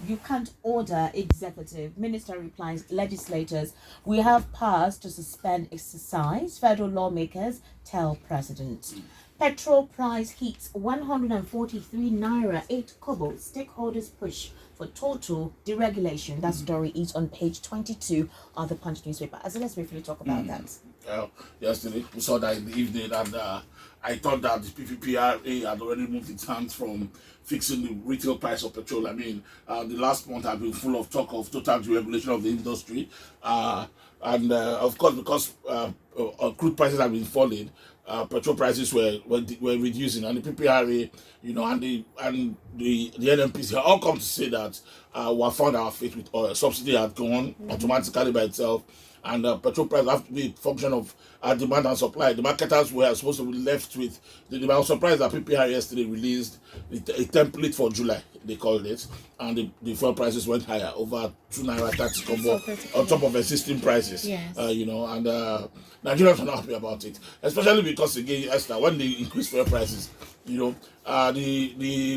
You can't order executive. Minister replies, legislators, we have powers to suspend exercise. Federal lawmakers tell president. Petrol price hits 143 naira 8 kobo. Stakeholders push for total deregulation. That story is on page 22 of the Punch newspaper. So let's briefly talk about that. Yesterday we saw that in the evening, and I thought that the PPPRA had already moved its hands from fixing the retail price of petrol. I mean, the last month have been full of talk of total deregulation of the industry, and of course, because crude prices have been falling, petrol prices were reducing, and the PPRA, and the NMPC all come to say that we have found our fate with oil. Subsidy had gone automatically by itself. And petrol price have to be a function of demand and supply. The marketers were supposed to be left with the demand. I was surprised that PPR yesterday released a template for July, they called it, and the fuel prices went higher, over 2 naira 30 combo on top of existing prices. Yes. And Nigerians are not happy about it, especially because, again, Esther, when they increase fuel prices, the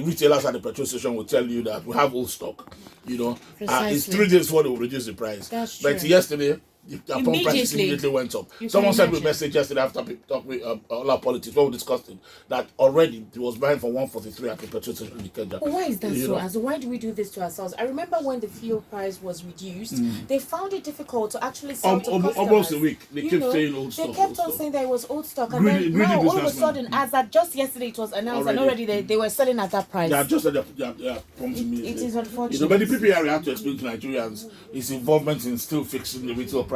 retailers at the petrol station will tell you that we have old stock. It's 3 days before they will reduce the price. That's but true. Yesterday, the pump prices immediately went up. Someone sent me a message yesterday after talking with all our politics, when we discussed it, that already it was buying for 143 at the petrol station in Kenya. Why is that so? As why do we do this to ourselves? I remember when the fuel price was reduced, they found it difficult to actually sell to customers. Almost a week. They kept saying old stock. They kept on saying there was old stock, and then now all of a sudden, as at just yesterday, it was announced, and already they were selling at that price. They are just prompting me. It is unfortunate. But the PPRA had to explain to Nigerians its involvement in still fixing the retail price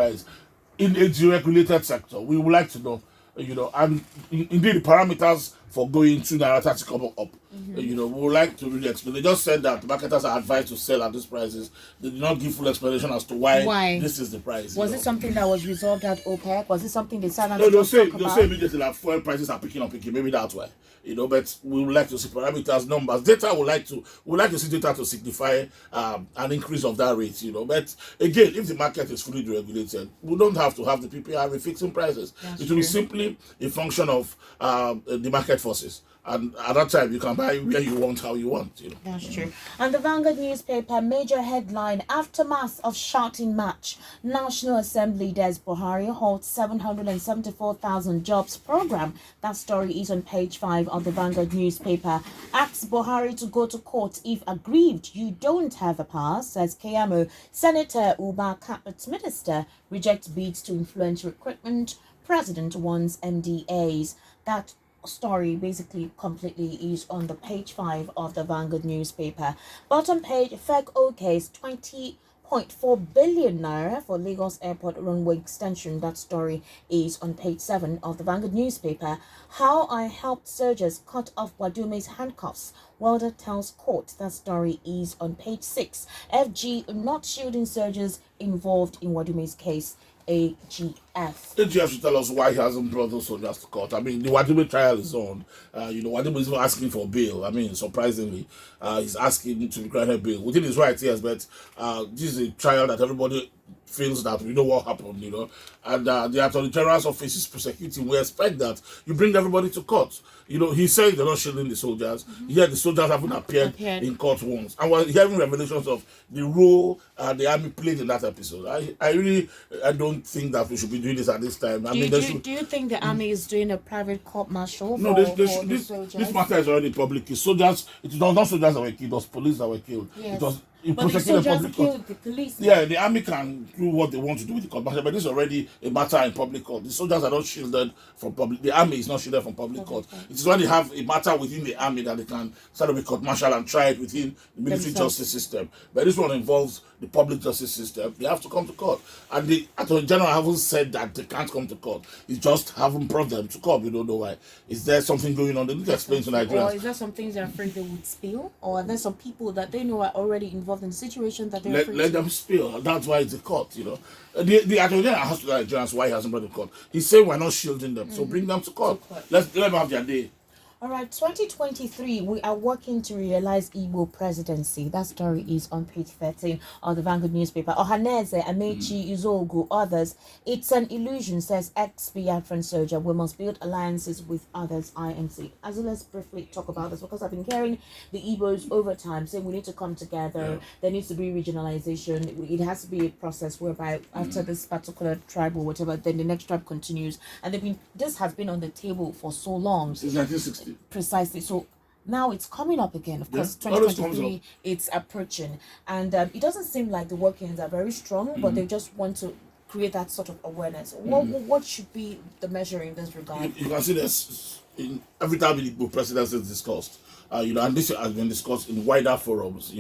in a deregulated sector. We would like to know, and indeed the parameters for going 2 naira 30 kobo up. We would like to really explain. They just said that marketers are advised to sell at these prices. They did not give full explanation as to why this is the price. Was it something that was resolved at OPEC? Was it something they said? No, they'll say immediately that fuel prices are picking. Maybe that's why. But we would like to see parameters, numbers, data. We would like to see data to signify an increase of that rate. But again, if the market is fully deregulated, we don't have to have the PPRA fixing prices. It will be simply a function of the market forces. And at that time, you can buy where you want, how you want. That's true. And the Vanguard newspaper, major headline, aftermath of shouting match. National Assembly Des Buhari holds 774,000 jobs program. That story is on page 5 of the Vanguard newspaper. Asks Buhari to go to court if aggrieved. You don't have the power, says Keyamo. Senator Uba Cabinet Minister rejects bids to influence recruitment. President warns MDAs. That story basically completely is on the page 5 of the Vanguard newspaper. Bottom page, FEC case 20.4 billion naira for Lagos Airport runway extension. That story is on page 7 of the Vanguard newspaper. How I helped surgeons cut off Wadume's handcuffs. Welder tells court. That story is on page 6. FG not shielding surgeons involved in Wadume's case. AGF should tell us why he hasn't brought those soldiers to court. I mean, the Wadume trial is on. Wadume is not asking for bail. I mean, surprisingly, he's asking to be granted bail within his rights, yes. But this is a trial that everybody feels that we know what happened, and the Attorney General's office is prosecuting. We expect that you bring everybody to court. He said they're not shielding the soldiers. Yet the soldiers haven't appeared in court once. And we're hearing revelations of the role the army played in that episode. I don't think that we should be doing this at this time. Do you think the army is doing a private court martial? No, this matter is already public. Soldiers, it was not soldiers that were killed, it was police that were killed. Yes. It was but the soldiers killed the police. Yeah, the army can do what they want to do with the court martial, but this is already a matter in public court. The soldiers are not shielded from public. The army is not shielded from public court. It is when they have a matter within the army that they can start with court martial and try it within the military justice system. But this one involves the public justice system. They have to come to court, and the Attorney General haven't said that they can't come to court. He just haven't brought them to court. We don't know why. Is there something going on? They need to explain to Nigerians. Or is there some things they're afraid they would spill? Or are there some people that they know are already involved in the situation that they're afraid let them spill? That's why it's a court, The Attorney General has to tell Nigerians why he hasn't brought them to court. He's saying we're not shielding them, so bring them to court. Let them have their day. All right, 2023, we are working to realize Igbo presidency. That story is on page 13 of the Vanguard newspaper. Ohanaeze, Amaechi, Izuogu, others. It's an illusion, says ex-Biafran soldier. We must build alliances with others, IMC. As let's briefly talk about this, because I've been hearing the Igbos over time saying we need to come together. There needs to be regionalization. It has to be a process whereby after this particular tribe or whatever, then the next tribe continues. And this has been on the table for so long. Since 1960. Precisely. So now it's coming up again. Of course, 2023, it's approaching. And it doesn't seem like the workings are very strong, but they just want to create that sort of awareness. What should be the measure in this regard? You can see this in every time the Igbo presidency is discussed. And this has been discussed in wider forums,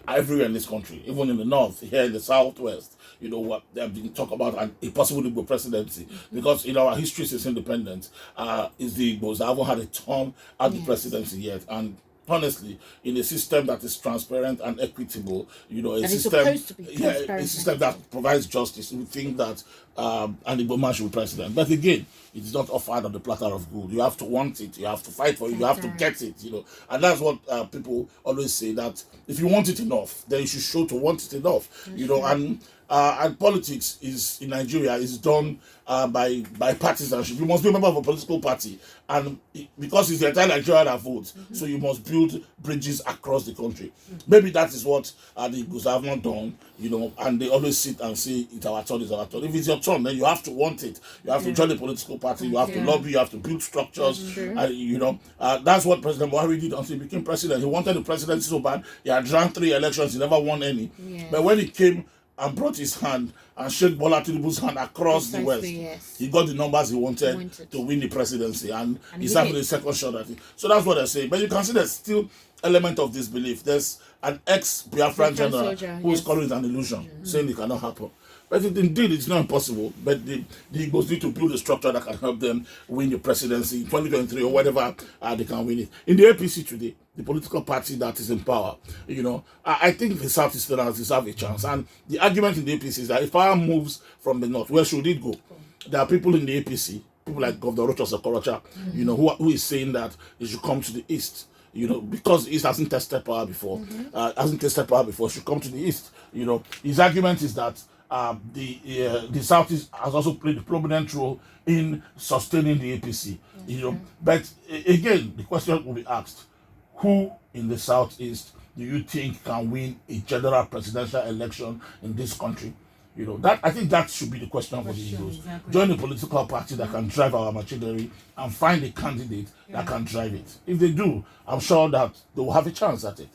everywhere in this country, even in the north, here in the southwest, what they have been talking about a possible Igbo presidency. Because in our history since independence, is the Igbos that haven't had a term at the presidency yet. And honestly, in a system that is transparent and equitable, a system that provides justice, we think that an Igbo man should be president. But again, it is not offered on the platter of gold. You have to want it, you have to fight for it, you have to get it, And that's what people always say, that if you want it enough, then you should show to want it enough, and politics in Nigeria is done by partisanship. You must be a member of a political party, and because it's the entire Nigeria that votes, so you must build bridges across the country. Maybe that is what the Igbos have not done, and they always sit and say, it's our turn, it's our turn. If it's your turn, then you have to want it. You have to join the political party, you have to lobby, you have to build structures, that's what President Buhari did until he became president. He wanted the presidency so bad, he had run 3 elections, he never won any. But when he came and brought his hand and shook Bola Tinubu's hand across the West, he got the numbers he wanted to win the presidency, and he's having a second shot at it. So that's what they're saying. But you can see there's still element of disbelief. There's an ex-Biafran general who is calling it an illusion, saying it cannot happen. But indeed, it's not impossible. But the Igbos need to build a structure that can help them win the presidency in 2023 or whatever they can win it. In the APC today, the political party that is in power, I think the Southeasterners deserve a chance. And the argument in the APC is that if power moves from the north, where should it go? There are people in the APC, people like Governor Rochas Okorocha, who is saying that it should come to the east. Because the East hasn't tested power before, should come to the East. His argument is that the Southeast has also played a prominent role in sustaining the APC. But again, the question will be asked: who in the Southeast do you think can win a general presidential election in this country? I think that should be the question for the Igbos. Join a political party that can drive our machinery and find a candidate that can drive it. If they do, I'm sure that they will have a chance at it.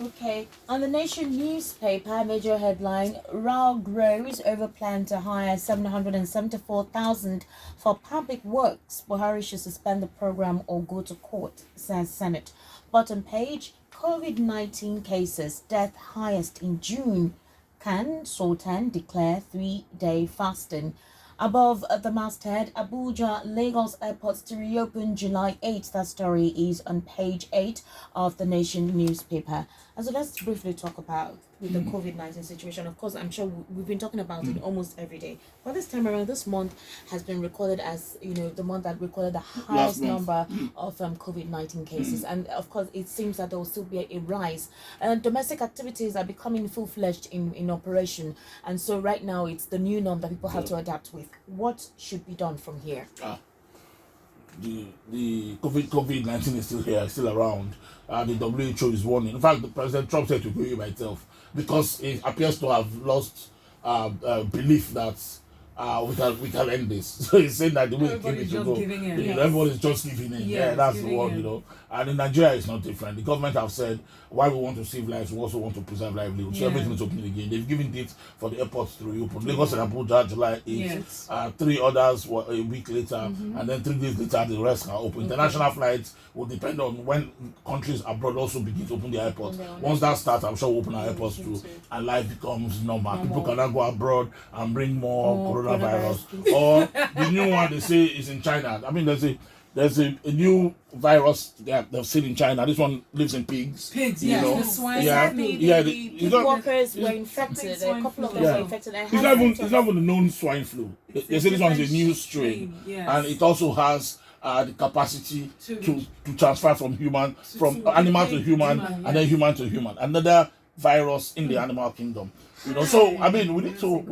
Okay. On the Nation newspaper, major headline: row grows over plan to hire 774,000 for public works. Buhari should suspend the program or go to court, says Senate. Bottom page: COVID-19 cases, death highest in June. Can Sultan declare 3-day fasting? Above the masthead, Abuja, Lagos airports to reopen July 8th. That story is on page 8 of the Nation newspaper. And so let's briefly talk about the COVID-19 situation. Of course, I'm sure we've been talking about it almost every day. But this time around, this month has been recorded as, the month that recorded the highest number of COVID-19 cases. And of course, it seems that there will still be a rise. And domestic activities are becoming full-fledged in operation. And so right now, it's the new norm that people have to adapt with. What should be done from here? The COVID-19 is still here, still around. The WHO is warning. In fact, the President Trump said to go by itself, because it appears to have lost belief that we can end this. So he's saying that the way it came to go, everyone is just giving in. That's the word, And in Nigeria, it's not different. The government have said, while we want to save lives, we also want to preserve livelihoods. So everything is opening again. They've given dates for the airports to reopen. Lagos and Abuja, July 8th. 3 others were a week later, and then 3 days later, the rest can open. International flights will depend on when countries abroad also begin to open their airports. Once that starts, I'm sure we'll open our airports too, and life becomes normal. People can now go abroad and bring more coronavirus. Or the new one they say is in China. I mean, there's a new virus that they've seen in China. This one lives in pigs. The swine. The workers were infected. A couple of them were infected. It's not even the known swine flu. They say this one is a new strain, and it also has the capacity to transfer from animal to human, and then human to human. Another virus in the animal kingdom. So I mean, we need to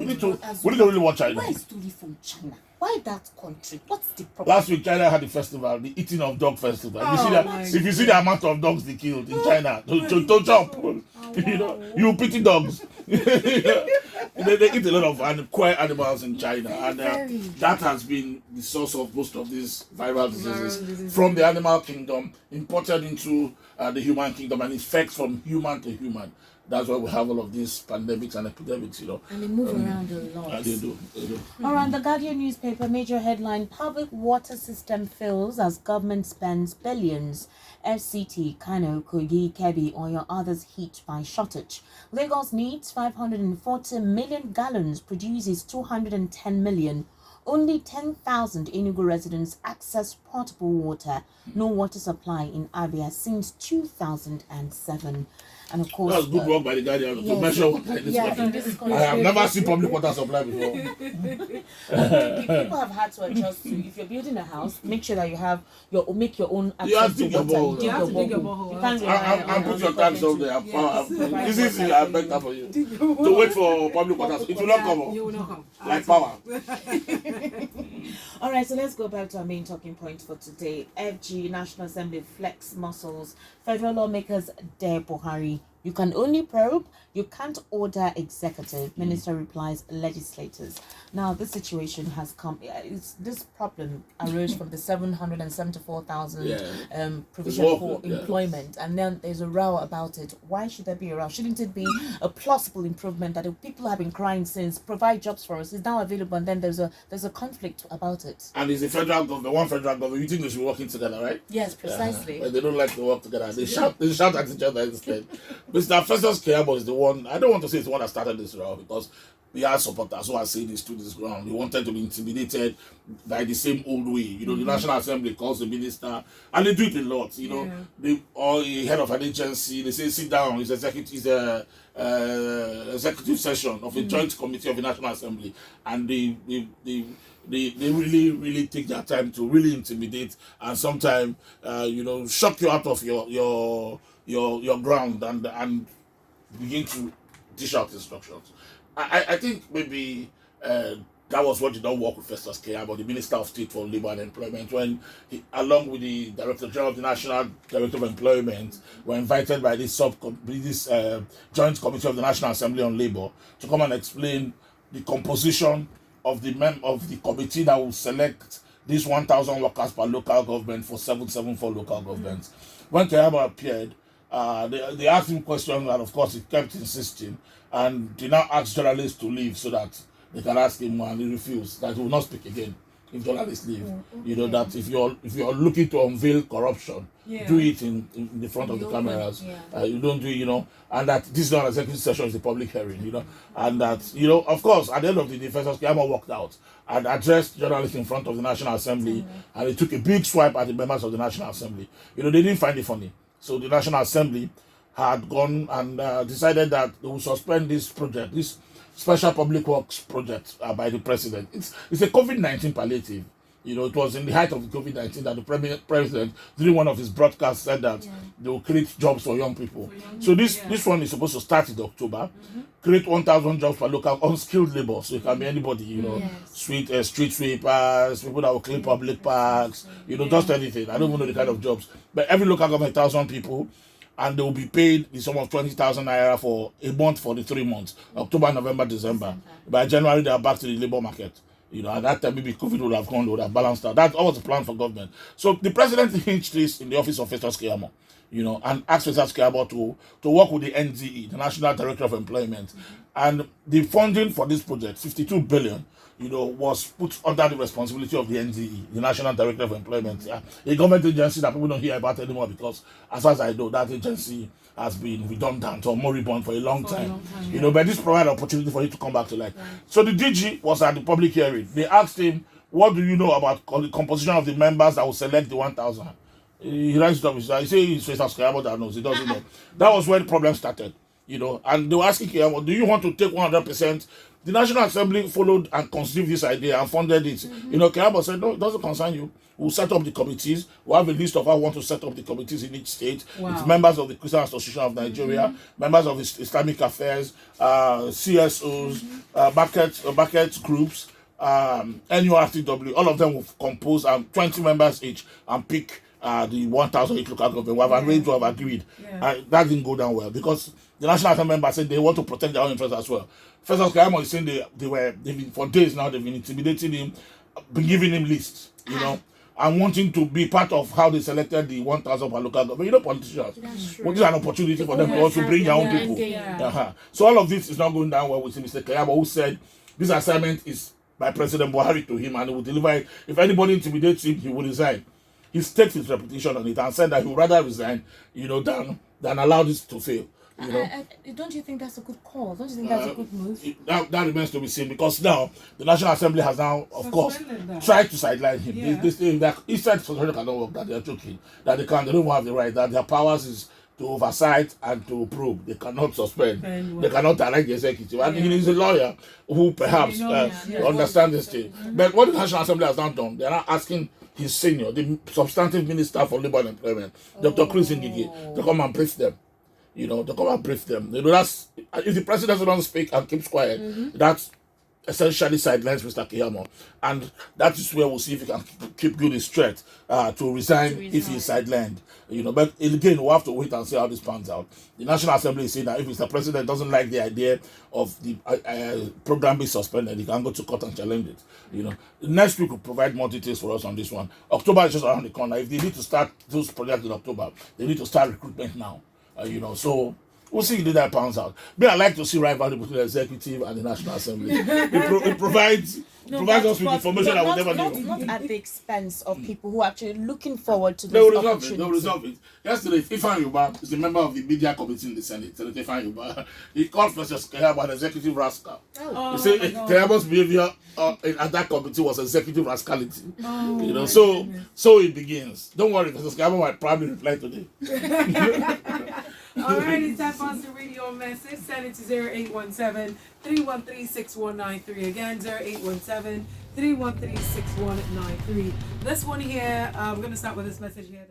really watch China. Where is Tuli from China? Why that country? What's the problem? Last week, China had the festival, the eating of dog festival. If you see the amount of dogs they killed in China, to chop, you pity dogs. They eat a lot of quiet animals in China, and that has been the source of most of these viral diseases from the animal kingdom imported into the human kingdom, and effects from human to human. That's why we have all of these pandemics and epidemics, And they move around a lot. They do. All right, the Guardian newspaper, major headline, public water system fails as government spends billions. FCT, Kano, Kogi, Kebbi, or your others hit by shortage. Lagos needs 540 million gallons, produces 210 million. Only 10,000 Enugu residents access potable water. No water supply in Abia since 2007. And of course, that's good work by the Guardian to measure water in this country. I have never seen public water supply before. People have had to adjust to, if you're building a house, make sure that you have make your own access to water. You have to dig your borehole. You can't rely on put your tanks up there. This is I beg that for you. To wait for public water, it will not come up. You will not come. Like power. All right, so let's go back to our main talking point for today. FG, National Assembly, flex muscles. Federal lawmakers dare Buhari. You can only probe, you can't order executive. Minister replies legislators. Now, this situation has come. This problem arose from the 774,000 provision for employment, and then there's a row about it. Why should there be a row? Shouldn't it be a plausible improvement that the people have been crying since? Provide jobs for us. It's now available, and then there's a conflict about it. And it's the federal government, one federal government. You think they should be working together, right? Yes, precisely. But they don't like to work together. They shout at each other instead. Mr. Festus Keyamo is the one. I don't want to say it's the one that started this row, because we are supporters who are saying this to this ground. They wanted to be intimidated by the same old way. The National Assembly calls the minister, and they do it a lot. They or a head of an agency. They say sit down. It's executive session of a joint committee of the National Assembly, and they really take their time to really intimidate and sometimes shock you out of your ground and begin to dish out instructions. I think maybe that was what did not work with Festus Keyamo, the Minister of State for Labour and Employment, when he, along with the Director General of the National Director of Employment, were invited by this joint committee of the National Assembly on Labour to come and explain the composition of the committee that will select these 1,000 workers per local government for 774 local governments. When Keyamo appeared, they asked him questions, and of course he kept insisting, and they now asked journalists to leave so that they can ask him, and he refused, that he will not speak again if journalists leave. That if you're looking to unveil corruption, do it in the front of the cameras. You don't do and that this is not an executive session, is a public hearing, and that of course at the end of the day, Festus Keyamo walked out and addressed journalists in front of the National Assembly, and he took a big swipe at the members of the National Assembly. They didn't find it funny. So the National Assembly had gone and decided that they will suspend this project, this special public works project by the president. It's a COVID-19 palliative. It was in the height of the COVID-19 that the president, during one of his broadcasts, said that they will create jobs for young people. So this one is supposed to start in October. Create 1,000 jobs for local unskilled labor. So it can be anybody, street sweepers, people that will clean public parks, just anything. I don't even know the kind of jobs. But every local government, 1,000 people, and they will be paid the sum of 20,000 naira for a month for the 3 months, October, November, December. By January, they are back to the labor market. At that time, maybe COVID would have gone, would have balanced out. That was the plan for government. So the president hinged this in the office of Festus Keyamo, and asked Festus Keyamo to work with the NDE, the National Director of Employment. And the funding for this project, 52 billion, was put under the responsibility of the NDE, the National Director of Employment, a government agency that people don't hear about anymore, because as far as I know, that agency has been redundant or moribund for a long time. But this provided opportunity for him to come back to life. So the DG was at the public hearing. They asked him, what do you know about the composition of the members that will select the 1,000? He writes it up. He says it's Festus Keyamo that knows. He doesn't know. That was where the problem started. you know, and they were asking Keyamo, do you want to take 100%? The National Assembly followed and conceived this idea and funded it. You know, Keyamo said, no, it doesn't concern you. We'll set up the committees. We'll have a list of how we want to set up the committees in each state. It's members of the Christian Association of Nigeria, members of Islamic Affairs, CSOs, bucket groups, NURTW, all of them will compose 20 members each and pick the 1,000 each local government. We have arranged, we have agreed. That didn't go down well because the National Assembly members said they want to protect their own interests as well. First of all, Kayamo is saying they've been for days now, they've been intimidating him, been giving him lists, you know, and wanting to be part of how they selected the 1,000 per local government. You know, politicians, what is an opportunity for them to also bring their own people. So all of this is not going down well with Mr. Kayamo, who said this assignment is by President Buhari to him and he will deliver it. If anybody intimidates him, he will resign. He staked his reputation on it and said that he would rather resign, you know, than allow this to fail. You know? Don't you think that's a good call? Don't you think that's a good move? That remains to be seen because now the National Assembly has now, of course, tried to sideline him. They say that he said Suspended cannot work, that they are joking, that they don't have the right, that their powers is to oversight and to probe. They cannot suspend. They cannot direct the executive. And he is a lawyer who perhaps understands this thing. But what the National Assembly has now done, they are now asking his senior, the substantive minister for labor and employment, Dr. Chris Ngige, to come and brief them. You know, to come and brief them. You know, that's if the president doesn't speak and keeps quiet, that's essentially sidelines Mr. Keyamo. And that is where we'll see if he can keep good his threat to resign if he's sidelined. You know, but again, we'll have to wait and see how this pans out. The National Assembly is saying that if Mr. President doesn't like the idea of the program being suspended, he can go to court and challenge it. You know, next week will provide more details for us on this one. October is just around the corner. If they need to start those projects in October, they need to start recruitment now. You know, so we'll see if that pans out. But I like to see rivalry between the executive and the National Assembly. It provides us with information that we never knew. Not at the expense of people who are actually looking forward to this opportunity. They will resolve it. Yesterday, Ifan Yuba is a member of the media committee in the Senate. Senator Ifan Yuba, he called Professor Keyamo an executive rascal. He said Keyamo's behavior at that committee was executive rascality. You know, so it begins. Don't worry, Professor Keyamo might probably reply today. Alright, it's time for us to read your message. Send it to 0817-313-6193. Again, 0817-313-6193. This one here, we're going to start with this message here.